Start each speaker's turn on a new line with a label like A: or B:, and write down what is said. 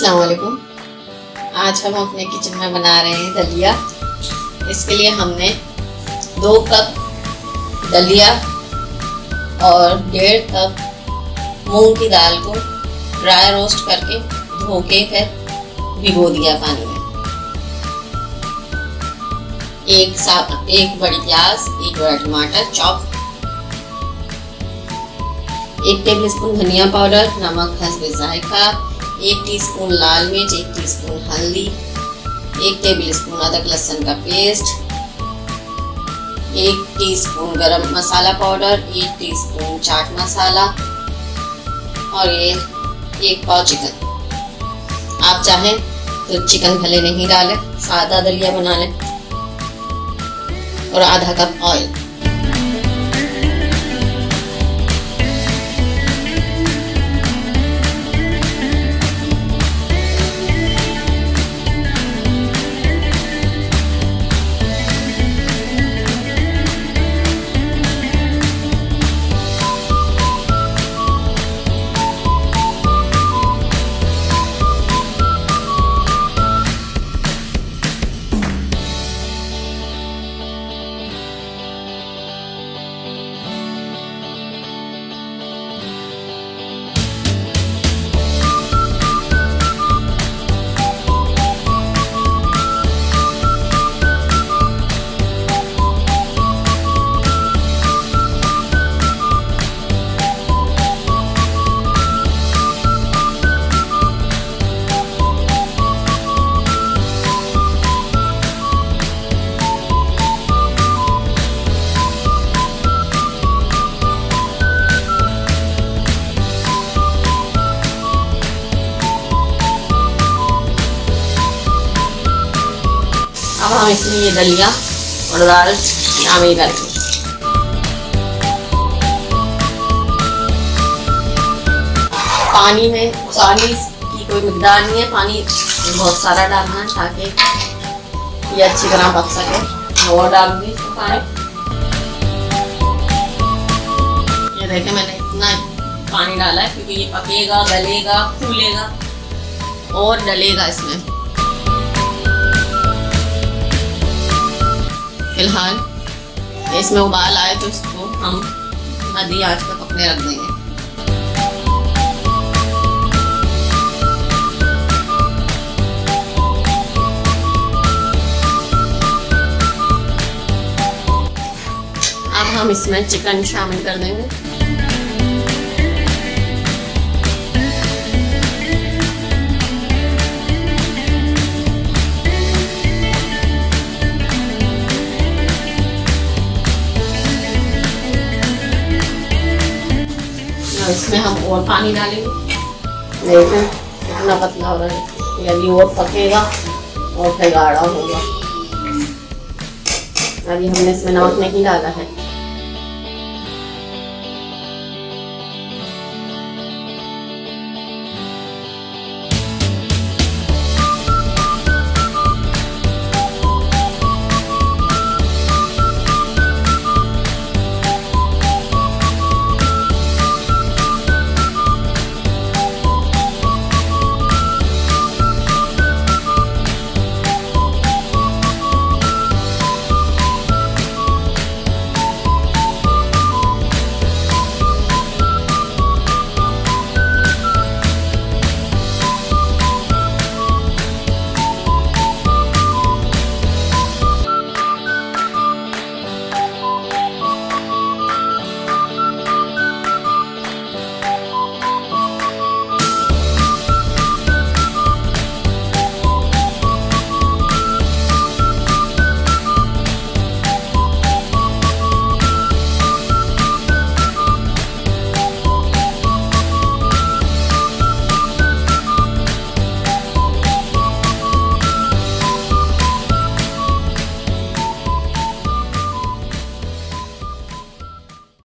A: अस्सलाम वालेकुम। आज हम अपने किचन में बना रहे हैं दलिया। इसके लिए हमने 2 कप दलिया और 1.5 कप मूंग की दाल को ड्राई रोस्ट करके धो के फिर भिगो दिया पानी में। एक बड़ी प्याज, 1 बड़ा टमाटर चॉप, 1 टेबलस्पून धनिया पाउडर, नमक हस्बे जायका, 1 टीस्पून लाल मिर्च, 1 टीस्पून हल्दी, 1 टेबलस्पून अदरक लहसुन का पेस्ट, 1 टीस्पून गरम मसाला पाउडर, 1 टीस्पून चाट मसाला और ये 1 पाव चिकन। आप चाहें तो चिकन भले नहीं डालें, सादा दलिया बना लें। और आधा कप ऑयल। अब हम इसमें ये दलिया और दाल शामिल करेंगे। पानी की कोई मिकदार नहीं है, पानी बहुत सारा डालना है ताकि ये अच्छी तरह पक सके। और डालूंगी इसमें पानी। ये देखें मैंने इतना पानी डाला है क्योंकि ये पकेगा, गलेगा, फूलेगा और डलेगा इसमें। फिलहाल इसमें उबाल आए तो इसको हम मध्य आंच पर पकने रख देंगे। अब हम इसमें चिकन शामिल कर देंगे। इसमें हम और पानी डालेंगे। देखें कितना पतला हो रहा है, यदि और पकेगा और फिर गाढ़ा होगा। अभी हमने इसमें नमक नहीं डाला है।